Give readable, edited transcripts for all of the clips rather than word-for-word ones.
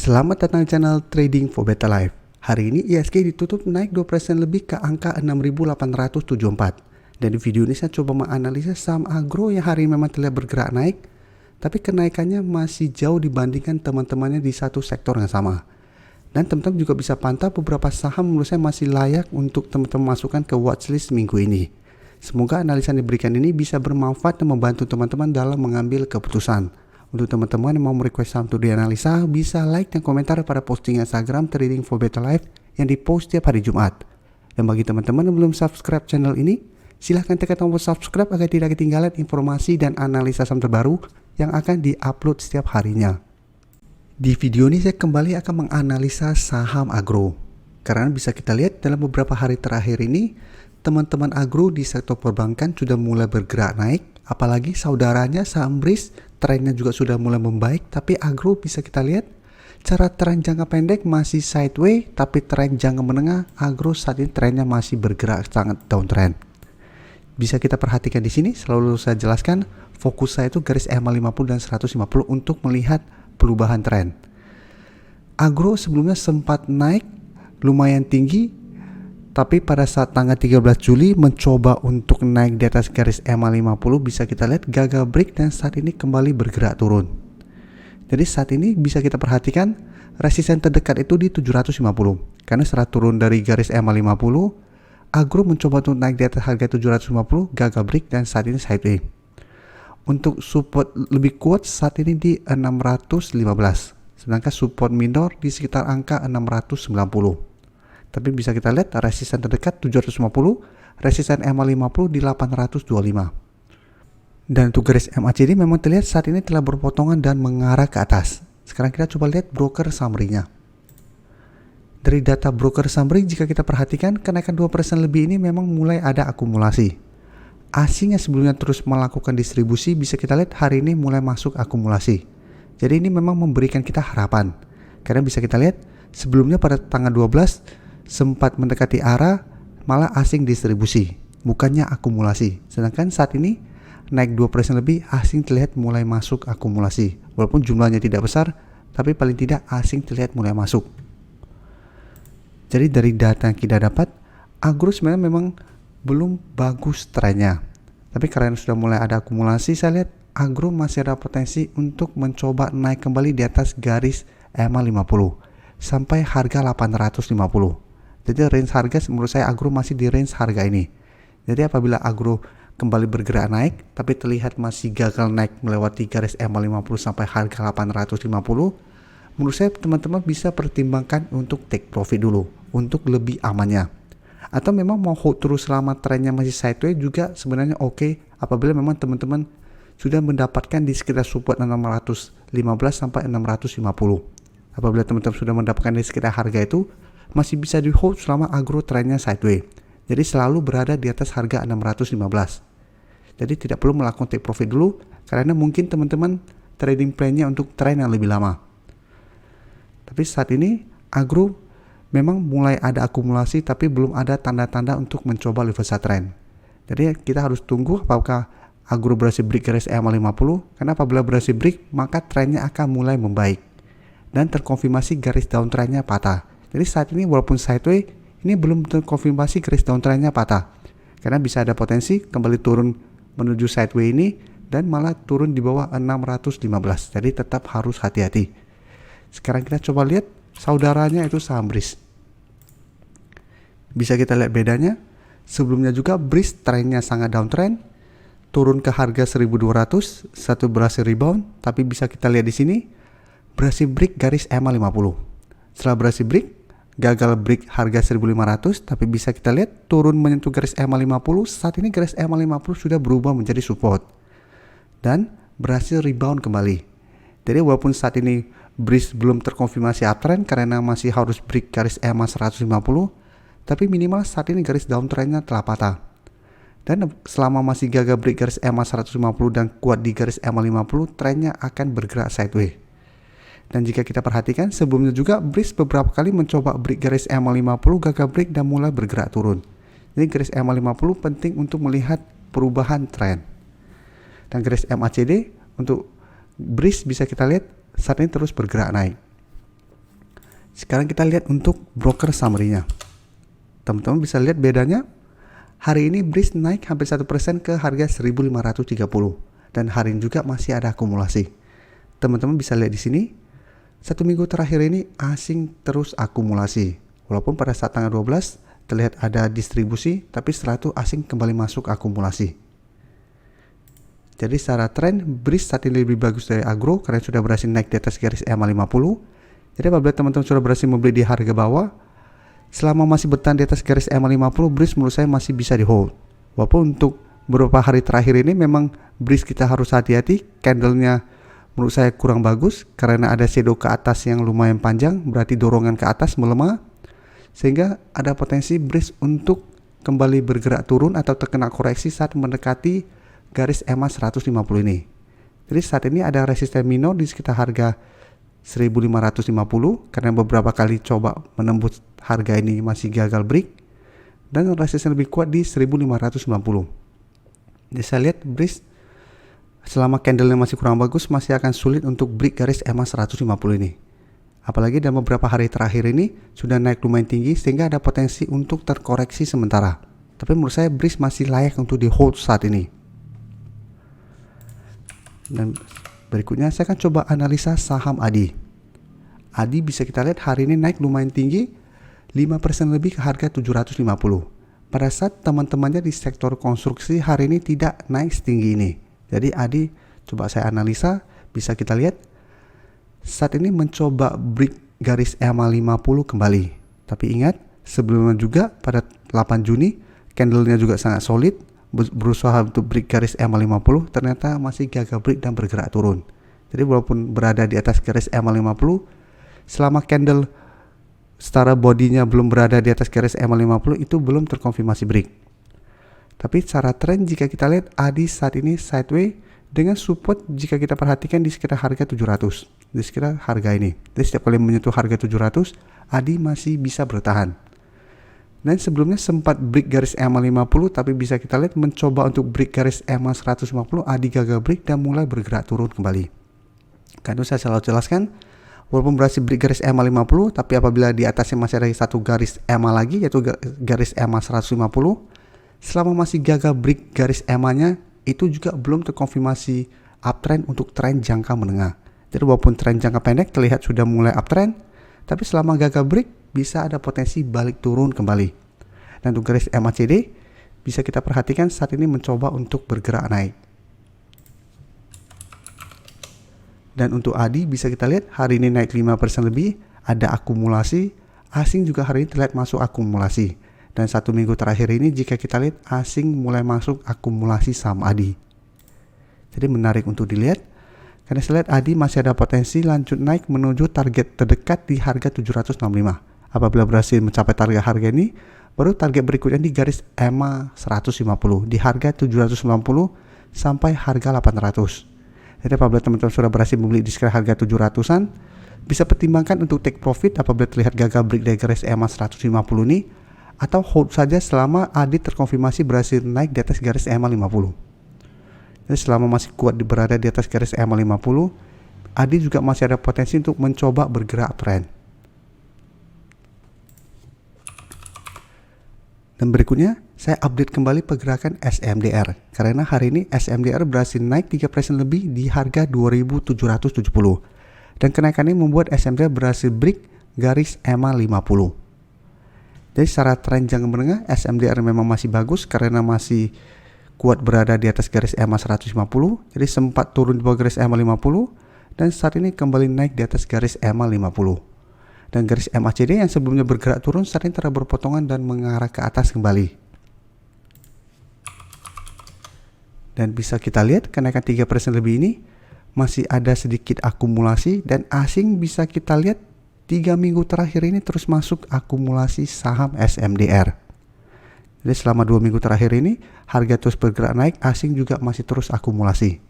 Selamat datang di channel Trading for Better Life. Hari ini IHSG ditutup naik 2% lebih ke angka 6.874. Dan di video ini saya coba menganalisa saham agro yang hari ini memang terlihat bergerak naik, tapi kenaikannya masih jauh dibandingkan teman-temannya di satu sektor yang sama. Dan teman-teman juga bisa pantau beberapa saham menurut saya masih layak untuk teman-teman masukkan ke watchlist minggu ini. Semoga analisa yang diberikan ini bisa bermanfaat dan membantu teman-teman dalam mengambil keputusan. Untuk teman-teman yang mau request saham untuk dianalisa, bisa like dan komentar pada posting Instagram Trading for Better Life yang dipost setiap hari Jumat. Dan bagi teman-teman yang belum subscribe channel ini, silahkan tekan tombol subscribe agar tidak ketinggalan informasi dan analisa saham terbaru yang akan diupload setiap harinya. Di video ini saya kembali akan menganalisa saham agro. Karena bisa kita lihat dalam beberapa hari terakhir ini, teman-teman agro di sektor perbankan sudah mulai bergerak naik, apalagi saudaranya saham BRIS trennya juga sudah mulai membaik, tapi agro bisa kita lihat cara tren jangka pendek masih sideways, tapi tren jangka menengah agro saat ini trennya masih bergerak sangat downtrend. Bisa kita perhatikan di sini, selalu saya jelaskan fokus saya itu garis EMA 50 dan 150 untuk melihat perubahan tren. Agro sebelumnya sempat naik lumayan tinggi, tapi pada saat tanggal 13 Juli mencoba untuk naik di atas garis EMA 50, bisa kita lihat gagal break dan saat ini kembali bergerak turun. Jadi saat ini bisa kita perhatikan resisten terdekat itu di 750. Karena setelah turun dari garis EMA 50, agro mencoba untuk naik di atas harga 750, gagal break dan saat ini sideways. Untuk support lebih kuat saat ini di 615, sedangkan support minor di sekitar angka 690. Tapi bisa kita lihat resisten terdekat 750, resisten EMA 50 di 825. Dan untuk garis MACD memang terlihat saat ini telah berpotongan dan mengarah ke atas. Sekarang kita coba lihat broker summary-nya. Dari data broker summary jika kita perhatikan kenaikan 2% lebih ini memang mulai ada akumulasi. Asing yang sebelumnya terus melakukan distribusi bisa kita lihat hari ini mulai masuk akumulasi. Jadi ini memang memberikan kita harapan. Karena bisa kita lihat sebelumnya pada tanggal 12 sempat mendekati arah malah asing distribusi, bukannya akumulasi. Sedangkan saat ini naik 2% lebih, asing terlihat mulai masuk akumulasi. Walaupun jumlahnya tidak besar, tapi paling tidak asing terlihat mulai masuk. Jadi dari data yang kita dapat, agro sebenarnya memang belum bagus trennya. Tapi karena sudah mulai ada akumulasi, saya lihat agro masih ada potensi untuk mencoba naik kembali di atas garis EMA 50 sampai harga 850. Jadi range harga menurut saya agro masih di range harga ini. Jadi apabila agro kembali bergerak naik tapi terlihat masih gagal naik melewati garis EMA 50 sampai harga 850, menurut saya teman-teman bisa pertimbangkan untuk take profit dulu untuk lebih amannya. Atau memang mau hold terus selama trennya masih sideways juga sebenarnya oke apabila memang teman-teman sudah mendapatkan di sekitar support 615 sampai 650. Apabila teman-teman sudah mendapatkan di sekitar harga itu, masih bisa di hold selama agro trennya sideways. Jadi selalu berada di atas harga 615. Jadi tidak perlu melakukan take profit dulu karena mungkin teman-teman trading plan-nya untuk tren yang lebih lama. Tapi saat ini agro memang mulai ada akumulasi tapi belum ada tanda-tanda untuk mencoba reversal trend. Jadi kita harus tunggu apakah agro berhasil break garis EMA 50, karena apabila berhasil break maka trennya akan mulai membaik dan terkonfirmasi garis downtrendnya patah. Jadi saat ini walaupun sideways, ini belum terkonfirmasi garis downtrendnya patah. Karena bisa ada potensi kembali turun menuju sideways ini dan malah turun di bawah 615. Jadi tetap harus hati-hati. Sekarang kita coba lihat saudaranya itu saham BRIS. Bisa kita lihat bedanya. Sebelumnya juga BRIS trennya sangat downtrend, turun ke harga 1200, satu berhasil rebound, tapi bisa kita lihat di sini berhasil break garis EMA 50. Setelah berhasil break, gagal break harga 1500, tapi bisa kita lihat turun menyentuh garis EMA 50. Saat ini garis EMA 50 sudah berubah menjadi support dan berhasil rebound kembali. Jadi walaupun saat ini BRIS belum terkonfirmasi uptrend karena masih harus break garis EMA 150, tapi minimal saat ini garis downtrendnya telah patah. Dan selama masih gagal break garis EMA 150 dan kuat di garis EMA 50, trennya akan bergerak sideways. Dan jika kita perhatikan sebelumnya juga BRIS beberapa kali mencoba break garis EMA 50, gagal break dan mulai bergerak turun. Jadi garis EMA 50 penting untuk melihat perubahan tren. Dan garis MACD untuk BRIS bisa kita lihat saat ini terus bergerak naik. Sekarang kita lihat untuk broker summary-nya. Teman-teman bisa lihat bedanya. Hari ini BRIS naik hampir 1% ke harga 1530 dan hari ini juga masih ada akumulasi. Teman-teman bisa lihat di sini, 1 minggu terakhir ini asing terus akumulasi. Walaupun pada saat tanggal 12 terlihat ada distribusi, tapi setelah itu asing kembali masuk akumulasi. Jadi secara tren BRIS saat ini lebih bagus dari agro karena sudah berhasil naik di atas garis EMA 50. Jadi apabila teman-teman sudah berhasil membeli di harga bawah, selama masih bertahan di atas garis EMA 50, BRIS menurut saya masih bisa di hold. Walaupun untuk beberapa hari terakhir ini memang BRIS kita harus hati-hati, candlenya menurut saya kurang bagus karena ada shadow ke atas yang lumayan panjang, berarti dorongan ke atas melemah, sehingga ada potensi BRIS untuk kembali bergerak turun atau terkena koreksi saat mendekati garis EMA 150 ini. Jadi saat ini ada resisten minor di sekitar harga 1550 karena beberapa kali coba menembus harga ini masih gagal break, dan resisten lebih kuat di 1590. Jadi saya lihat BRIS selama candlenya masih kurang bagus masih akan sulit untuk break garis EMA 150 ini. Apalagi dalam beberapa hari terakhir ini sudah naik lumayan tinggi sehingga ada potensi untuk terkoreksi sementara. Tapi menurut saya BRIS masih layak untuk di hold saat ini. Dan berikutnya saya akan coba analisa saham ADI. ADI bisa kita lihat hari ini naik lumayan tinggi, 5% lebih ke harga 750. Pada saat teman-temannya di sektor konstruksi hari ini tidak naik setinggi ini. Jadi ADI coba saya analisa, bisa kita lihat saat ini mencoba break garis EMA 50 kembali. Tapi ingat, sebelumnya juga pada 8 Juni candlenya juga sangat solid, berusaha untuk break garis EMA 50, ternyata masih gagal break dan bergerak turun. Jadi walaupun berada di atas garis EMA 50, selama candle setara bodinya belum berada di atas garis EMA 50 itu belum terkonfirmasi break. Tapi secara tren jika kita lihat ADI saat ini sideways dengan support jika kita perhatikan di sekitar harga 700, di sekitar harga ini. Jadi setiap kali menyentuh harga 700, ADI masih bisa bertahan. Dan sebelumnya sempat break garis EMA 50, tapi bisa kita lihat mencoba untuk break garis EMA 150, ADI gagal break dan mulai bergerak turun kembali. Karena itu saya selalu jelaskan, walaupun berhasil break garis EMA 50, tapi apabila di atasnya masih ada satu garis EMA lagi, yaitu garis EMA 150, selama masih gagal break garis EMA-nya, itu juga belum terkonfirmasi uptrend untuk tren jangka menengah. Jadi walaupun tren jangka pendek terlihat sudah mulai uptrend, tapi selama gagal break, bisa ada potensi balik turun kembali. Dan untuk garis MACD bisa kita perhatikan saat ini mencoba untuk bergerak naik. Dan untuk ADI bisa kita lihat hari ini naik 5% lebih, ada akumulasi, asing juga hari ini terlihat masuk akumulasi. Dan 1 minggu terakhir ini jika kita lihat asing mulai masuk akumulasi saham ADI. Jadi menarik untuk dilihat. Karena saya lihat ADI masih ada potensi lanjut naik menuju target terdekat di harga 765. Apabila berhasil mencapai target harga ini, baru target berikutnya di garis EMA 150 di harga 790 sampai harga 800. Jadi apabila teman-teman sudah berhasil membeli di sekitar harga 700-an, bisa pertimbangkan untuk take profit apabila terlihat gagal break dari garis EMA 150 ini, atau hold saja selama ADI terkonfirmasi berhasil naik di atas garis EMA 50. Jadi selama masih kuat berada di atas garis EMA 50, ADI juga masih ada potensi untuk mencoba bergerak uptrend. Dan berikutnya, saya update kembali pergerakan SMDR. Karena hari ini SMDR berhasil naik 3% lebih di harga 2.770. Dan kenaikan ini membuat SMDR berhasil break garis EMA 50. Jadi secara tren jangka menengah, SMDR memang masih bagus karena masih kuat berada di atas garis EMA 150. Jadi sempat turun di bawah garis EMA 50 dan saat ini kembali naik di atas garis EMA 50. Dan garis MACD yang sebelumnya bergerak turun saat ini telah berpotongan dan mengarah ke atas kembali. Dan bisa kita lihat kenaikan 3% lebih ini masih ada sedikit akumulasi dan asing bisa kita lihat 3 minggu terakhir ini terus masuk akumulasi saham SMDR. Jadi selama 2 minggu terakhir ini harga terus bergerak naik, asing juga masih terus akumulasi.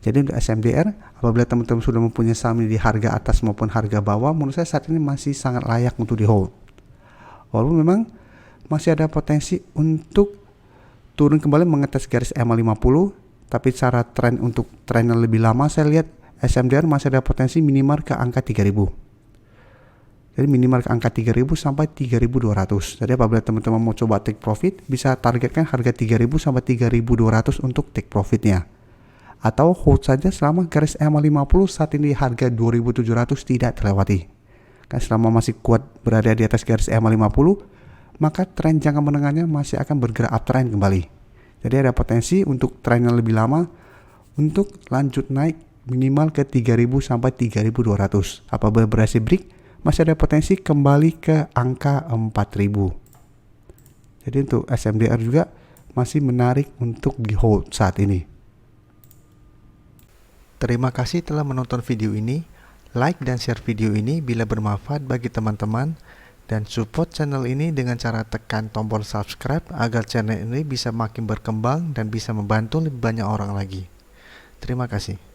Jadi untuk SMDR, apabila teman-teman sudah mempunyai saham di harga atas maupun harga bawah, menurut saya saat ini masih sangat layak untuk di hold. Walaupun memang masih ada potensi untuk turun kembali mengetes garis EMA 50, tapi secara tren untuk tren yang lebih lama saya lihat SMDR masih ada potensi minimal ke angka 3000. Jadi minimal ke angka 3.000 sampai 3.200. Jadi apabila teman-teman mau coba take profit, bisa targetkan harga 3.000 sampai 3.200 untuk take profitnya. Atau hold saja selama garis EMA 50 saat ini harga 2.700 tidak terlewati. Kan selama masih kuat berada di atas garis EMA 50, maka tren jangka menengahnya masih akan bergerak uptrend kembali. Jadi ada potensi untuk tren yang lebih lama untuk lanjut naik minimal ke 3.000 sampai 3.200. Apabila berhasil break, masih ada potensi kembali ke angka 4.000. Jadi untuk SMDR juga masih menarik untuk di hold saat ini. Terima kasih telah menonton video ini. Like dan share video ini bila bermanfaat bagi teman-teman, dan support channel ini dengan cara tekan tombol subscribe agar channel ini bisa makin berkembang dan bisa membantu lebih banyak orang lagi. Terima kasih.